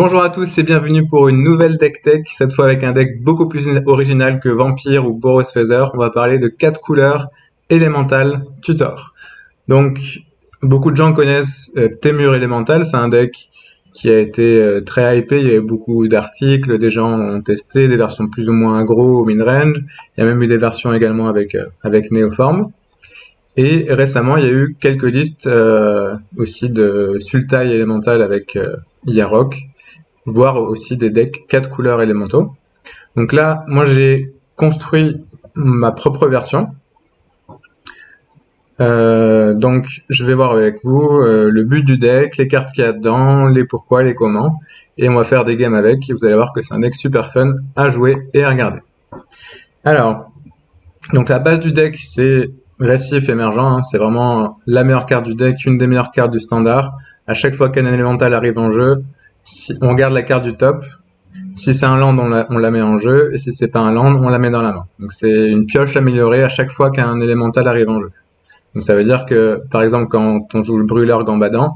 Bonjour à tous et bienvenue pour une nouvelle deck tech, cette fois avec un deck beaucoup plus original que Vampire ou Boros Feather. On va parler de 4 couleurs élémentales Tutor. Donc, beaucoup de gens connaissent Temur Elemental, c'est un deck qui a été très hypé, il y a eu beaucoup d'articles, des gens ont testé, des versions plus ou moins aggro au mid-range, il y a même eu des versions également avec Neoform. Et récemment, il y a eu quelques listes aussi de Sultai Elemental avec Yarok, voire aussi des decks 4 couleurs élémentaux. Donc là, moi j'ai construit ma propre version. Donc je vais voir avec vous le but du deck, les cartes qu'il y a dedans, les pourquoi, les comment, et on va faire des games avec, et vous allez voir que c'est un deck super fun à jouer et à regarder. Alors, donc la base du deck c'est Récif émergent, hein, c'est vraiment la meilleure carte du deck, une des meilleures cartes du standard. À chaque fois qu'un élémental arrive en jeu, si on regarde la carte du top, si c'est un land, on la met en jeu, et si c'est pas un land, on la met dans la main. Donc c'est une pioche améliorée à chaque fois qu'un élémental arrive en jeu. Donc ça veut dire que, par exemple, quand on joue le brûleur Gambadin,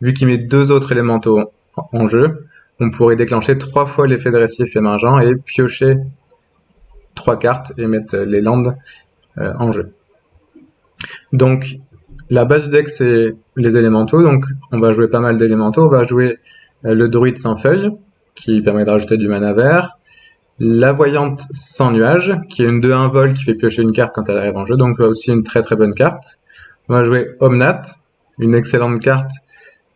vu qu'il met 2 autres élémentaux en jeu, on pourrait déclencher 3 fois l'effet de récif émergent et piocher 3 cartes et mettre les lands en jeu. Donc la base du deck c'est les élémentaux, donc on va jouer pas mal d'élémentaux, on va jouer le druide sans feuilles, qui permet de rajouter du mana vert, la voyante sans nuage, qui est une 2-1 vol qui fait piocher une carte quand elle arrive en jeu, donc aussi une très très bonne carte. On va jouer Omnat, une excellente carte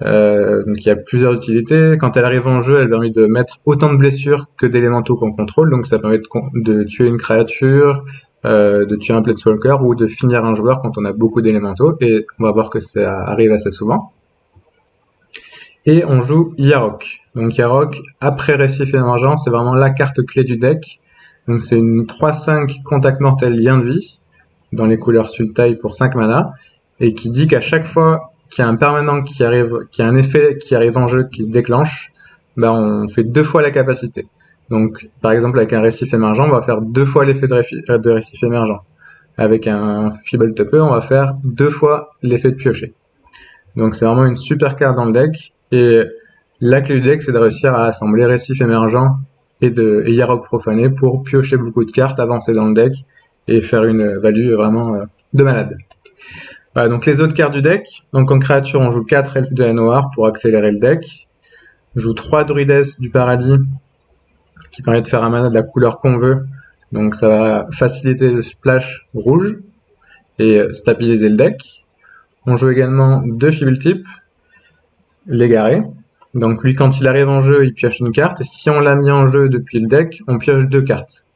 donc qui a plusieurs utilités. Quand elle arrive en jeu, elle permet de mettre autant de blessures que d'élémentaux qu'on contrôle, donc ça permet de tuer une créature, de tuer un Planeswalker ou de finir un joueur quand on a beaucoup d'élémentaux, et on va voir que ça arrive assez souvent. Et on joue Yarok. Donc Yarok, après Récif émergent, c'est vraiment la carte clé du deck. Donc c'est une 3-5 contact mortel lien de vie, dans les couleurs Sultai pour 5 mana, et qui dit qu'à chaque fois qu'il y a un permanent qui arrive, qu'il y a un effet qui arrive en jeu qui se déclenche, bah on fait 2 fois la capacité. Donc par exemple avec un Récif émergent, on va faire 2 fois l'effet de Récif émergent. Avec un Feeble Topper, on va faire 2 fois l'effet de piocher. Donc c'est vraiment une super carte dans le deck, et la clé du deck c'est de réussir à assembler Récif émergent et Yarok profané pour piocher beaucoup de cartes, avancer dans le deck et faire une value vraiment de malade. Voilà, donc les autres cartes du deck, donc en créature on joue 4 elfes de la noire pour accélérer le deck, on joue 3 druides du paradis qui permet de faire un mana de la couleur qu'on veut, donc ça va faciliter le splash rouge et stabiliser le deck. On joue également 2 Feeble-Tip, l'égaré. Donc lui, quand il arrive en jeu, il pioche une carte, et si on l'a mis en jeu depuis le deck, on pioche 2 cartes.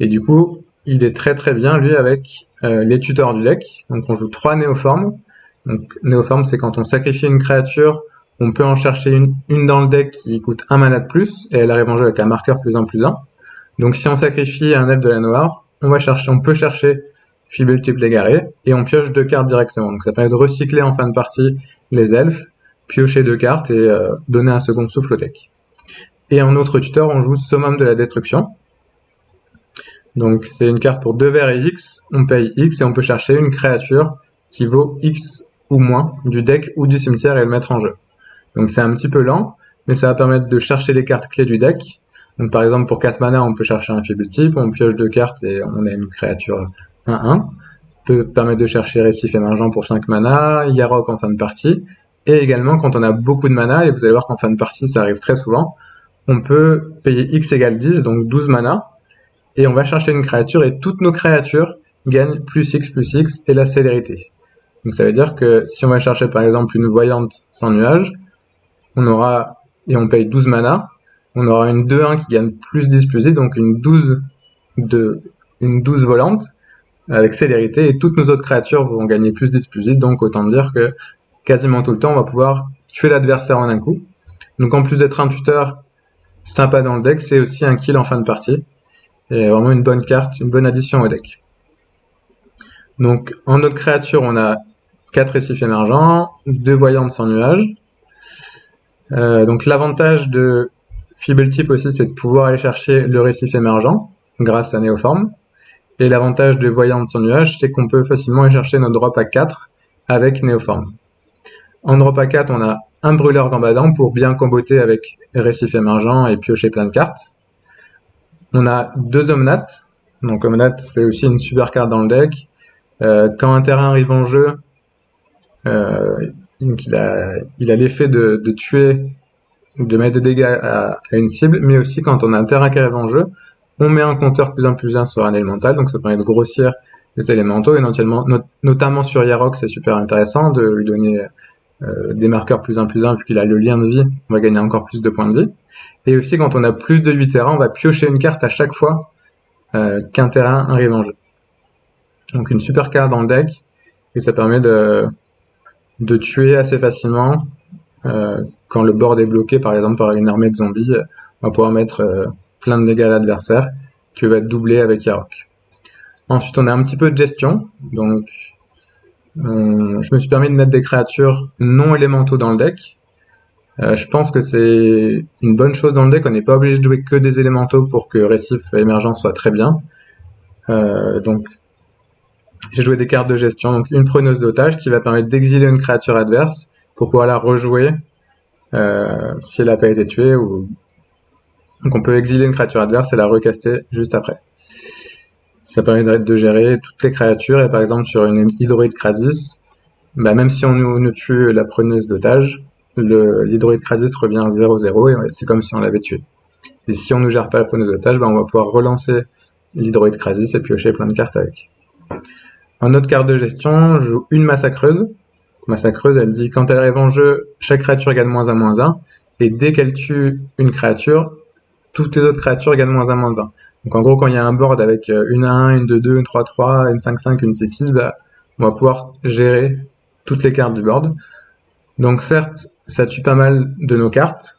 Et du coup, il est très très bien, lui, avec les tuteurs du deck. Donc on joue 3 néoformes. Donc néoforme, c'est quand on sacrifie une créature, on peut en chercher une dans le deck qui coûte 1 mana de plus, et elle arrive en jeu avec un marqueur +1/+1. Donc si on sacrifie un elfe de la noire, on peut chercher Feeble-Tip l'égaré, et on pioche 2 cartes directement. Donc ça permet de recycler en fin de partie les elfes, piocher 2 cartes et donner un second souffle au deck. Et en autre tuteur, on joue Summum de la Destruction. Donc c'est une carte pour 2 verts et X, on paye X et on peut chercher une créature qui vaut X ou moins du deck ou du cimetière et le mettre en jeu. Donc c'est un petit peu lent, mais ça va permettre de chercher les cartes clés du deck. Donc par exemple pour 4 mana, on peut chercher un Feeble-Tip, on pioche 2 cartes et on a une créature 1-1. Ça peut permettre de chercher Récif émergent pour 5 mana, Yarok en fin de partie. Et également, quand on a beaucoup de mana, et vous allez voir qu'en fin de partie, ça arrive très souvent, on peut payer X égale 10, donc 12 mana, et on va chercher une créature, et toutes nos créatures gagnent +X et la célérité. Donc ça veut dire que si on va chercher par exemple une voyante sans nuage, et on paye 12 mana, on aura une 2-1 qui gagne +10 donc une 12 volante, avec célérité, et toutes nos autres créatures vont gagner +10, donc autant dire que quasiment tout le temps, on va pouvoir tuer l'adversaire en un coup. Donc en plus d'être un tuteur sympa dans le deck, c'est aussi un kill en fin de partie. Et vraiment une bonne carte, une bonne addition au deck. Donc en notre créature, on a 4 récifs émergents, 2 voyantes sans nuage. Donc l'avantage de Feeble-Tip aussi, c'est de pouvoir aller chercher le récif émergent grâce à Néoforme. Et l'avantage de voyante sans nuage, c'est qu'on peut facilement aller chercher notre drop à 4 avec Néoforme. En drop à 4, on a un brûleur gambadant pour bien comboter avec récif émergent et piocher plein de cartes. On a 2 Omnath. Donc Omnath, c'est aussi une super carte dans le deck. Quand un terrain arrive en jeu, donc il a l'effet de tuer ou de mettre des dégâts à une cible, mais aussi quand on a un terrain qui arrive en jeu, on met un compteur +1/+1 sur un élémental, donc ça permet de grossir les élémentaux, et notamment sur Yarok, c'est super intéressant de lui donner des marqueurs +1/+1, vu qu'il a le lien de vie, on va gagner encore plus de points de vie. Et aussi quand on a plus de 8 terrains, on va piocher une carte à chaque fois qu'un terrain arrive en jeu. Donc une super carte dans le deck, et ça permet de tuer assez facilement quand le board est bloqué, par exemple par une armée de zombies. On va pouvoir mettre plein de dégâts à l'adversaire, qui va être doublé avec Yarok. Ensuite, on a un petit peu de gestion, donc je me suis permis de mettre des créatures non élémentaux dans le deck. Je pense que c'est une bonne chose dans le deck, on n'est pas obligé de jouer que des élémentaux pour que Récif émergent soit très bien. Donc j'ai joué des cartes de gestion, donc une preneuse d'otage qui va permettre d'exiler une créature adverse pour pouvoir la rejouer si elle n'a pas été tuée. Donc on peut exiler une créature adverse et la recaster juste après. Ça permet de gérer toutes les créatures, et par exemple sur une Hydroïde Krasis, même si on nous tue la preneuse d'otage, l'Hydroïde Krasis revient à 0-0 et c'est comme si on l'avait tué. Et si on ne gère pas la preneuse d'otage, on va pouvoir relancer l'Hydroïde Krasis et piocher plein de cartes avec. En autre carte de gestion, je joue une Massacreuse. Massacreuse, elle dit quand elle arrive en jeu, chaque créature gagne -1/-1, et dès qu'elle tue une créature, toutes les autres créatures gagnent -1/-1. Donc en gros, quand il y a un board avec une 1-1, une 2-2, une 3-3, une 5-5, une 6-6, on va pouvoir gérer toutes les cartes du board. Donc certes, ça tue pas mal de nos cartes,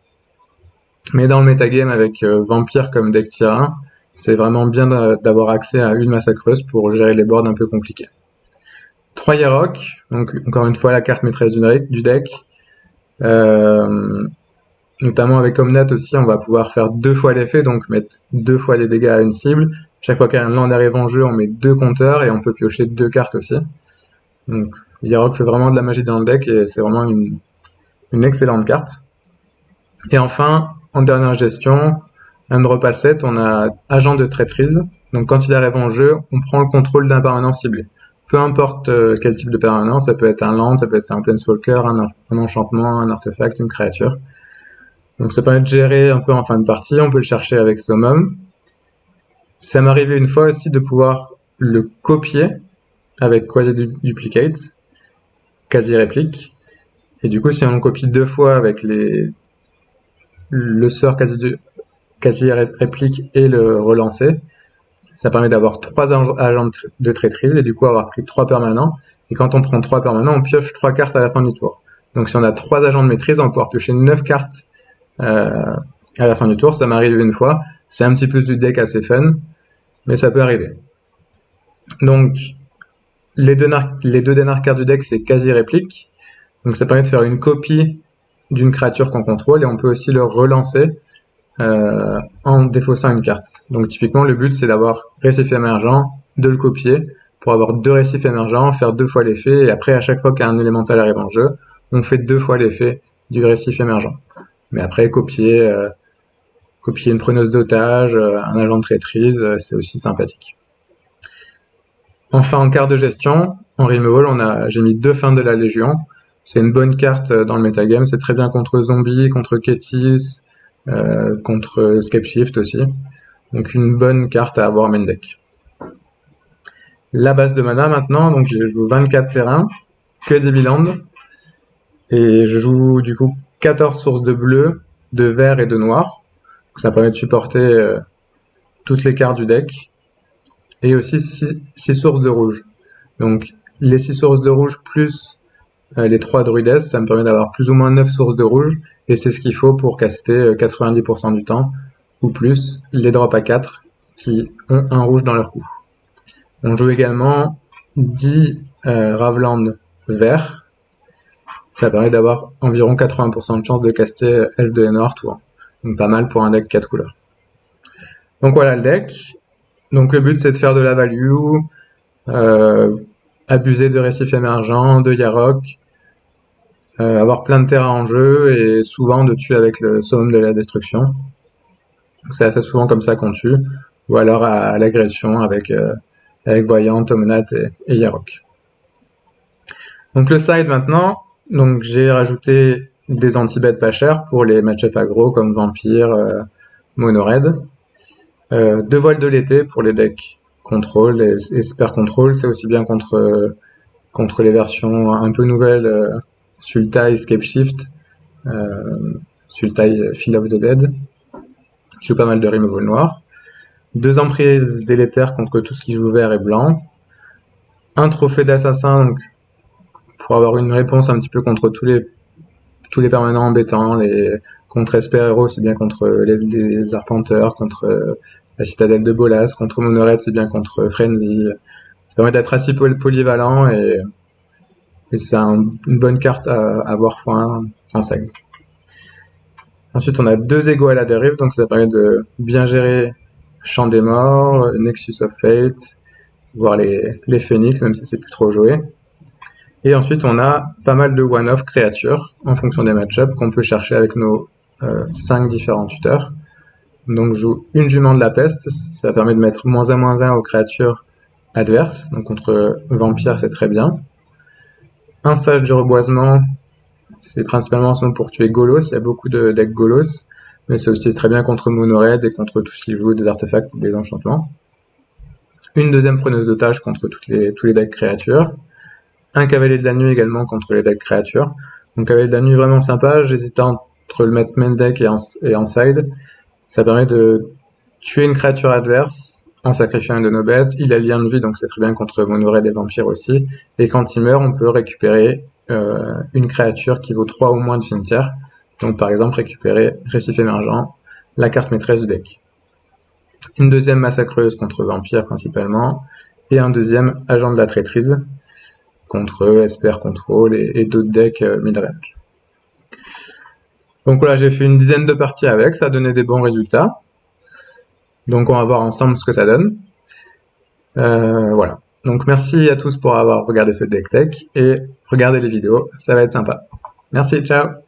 mais dans le metagame avec Vampire comme deck tier 1, c'est vraiment bien d'avoir accès à une Massacreuse pour gérer les boards un peu compliqués. 3 Yarok, donc encore une fois la carte maîtresse du deck. Notamment avec Omnath aussi, on va pouvoir faire 2 fois l'effet, donc mettre 2 fois les dégâts à une cible. Chaque fois qu'un land arrive en jeu, on met 2 compteurs et on peut piocher 2 cartes aussi. Donc Yarok fait vraiment de la magie dans le deck et c'est vraiment une excellente carte. Et enfin, en dernière gestion, un drop à 7, on a Agent de traîtrise. Donc quand il arrive en jeu, on prend le contrôle d'un permanent ciblé. Peu importe quel type de permanent, ça peut être un land, ça peut être un planeswalker, un enchantement, un artefact, une créature. Donc ça permet de gérer un peu en fin de partie, on peut le chercher avec Summum. Ça m'est arrivé une fois aussi de pouvoir le copier avec Quasi-Duplicate, quasi-réplique. Et du coup, si on le copie 2 fois avec le sort quasi-réplique et le relancer, ça permet d'avoir 3 agents de traîtrise et du coup avoir pris 3 permanents. Et quand on prend 3 permanents, on pioche 3 cartes à la fin du tour. Donc si on a 3 agents de maîtrise, on va pouvoir piocher 9 cartes à la fin du tour. Ça m'est arrivé une fois. C'est un petit peu du deck assez fun, mais ça peut arriver. Donc les deux dernières cartes du deck, c'est quasi-réplique. Donc ça permet de faire une copie d'une créature qu'on contrôle et on peut aussi le relancer en défaussant une carte. Donc typiquement le but c'est d'avoir récif émergent, de le copier pour avoir 2 récifs émergents, faire 2 fois l'effet, et après à chaque fois qu'un élémental arrive en jeu, on fait 2 fois l'effet du récif émergent. Mais après copier une preneuse d'otage, un agent de traîtrise, c'est aussi sympathique. Enfin en carte de gestion, en removal, j'ai mis 2 fins de la Légion. C'est une bonne carte dans le metagame, c'est très bien contre Zombie, contre Kétis, contre Scapeshift aussi. Donc une bonne carte à avoir en main deck. La base de mana maintenant, donc je joue 24 terrains, que des Bilands, et je joue du coup 14 sources de bleu, de vert et de noir. Donc ça permet de supporter toutes les cartes du deck, et aussi 6 sources de rouge. Donc les 6 sources de rouge plus les 3 druides, ça me permet d'avoir plus ou moins 9 sources de rouge, et c'est ce qu'il faut pour caster 90% du temps, ou plus, les drops à 4 qui ont un rouge dans leur coup. On joue également 10 Raveland verts, ça permet d'avoir environ 80% de chance de caster Elfe de Noir tour. Donc pas mal pour un deck 4 couleurs. Donc voilà le deck. Donc le but c'est de faire de la value, abuser de récifs émergents, de Yarok, avoir plein de terrain en jeu et souvent de tuer avec le summum de la destruction. C'est assez souvent comme ça qu'on tue, ou alors à l'agression avec Voyant, Tomonat et Yarok. Donc le side maintenant, donc j'ai rajouté des anti-bêtes pas chers pour les match-up aggro comme Vampire, Mono Red. 2 voiles de l'été pour les decks contrôle et super contrôle, c'est aussi bien contre les versions un peu nouvelles, Sultai, Escape Shift, Sultai, Field of the Dead, qui joue pas mal de removal noir. 2 emprises délétères contre tout ce qui joue vert et blanc. Un trophée d'assassin, donc pour avoir une réponse un petit peu contre tous les permanents embêtants, contre Esper Hero, aussi bien contre les arpenteurs, contre la citadelle de Bolas, contre Monored, c'est bien contre Frenzy. Ça permet d'être assez polyvalent et c'est une bonne carte à avoir x1 en side. Ensuite, on a 2 égos à la dérive, donc ça permet de bien gérer Champ des Morts, Nexus of Fate, voire les Phoenix, même si c'est plus trop joué. Et ensuite, on a pas mal de one-off créatures en fonction des match-ups qu'on peut chercher avec nos 5 différents tuteurs. Donc, je joue une jument de la peste, ça permet de mettre -1/-1 aux créatures adverses. Donc, contre Vampire, c'est très bien. Un sage du reboisement, c'est principalement pour tuer Golos, il y a beaucoup de decks Golos, mais c'est aussi très bien contre Mono Red et contre tout ce qui joue des artefacts et des enchantements. Une deuxième preneuse d'otage contre tous les decks créatures. Un cavalier de la nuit également contre les decks créatures. Donc cavalier de la nuit vraiment sympa, j'hésitais entre le mettre main deck et en side. Ça permet de tuer une créature adverse en sacrifiant une de nos bêtes. Il a lien de vie, donc c'est très bien contre Mono Red et Vampire aussi. Et quand il meurt, on peut récupérer une créature qui vaut 3 ou moins du cimetière. Donc par exemple récupérer Récif Émergent, la carte maîtresse du deck. Une deuxième massacreuse contre Vampire principalement, et un deuxième agent de la traîtrise contre Esper Control et d'autres decks mid-range. Donc voilà, j'ai fait une dizaine de parties avec, ça a donné des bons résultats. Donc on va voir ensemble ce que ça donne. Voilà. Donc merci à tous pour avoir regardé cette deck tech et regardez les vidéos, ça va être sympa. Merci, ciao!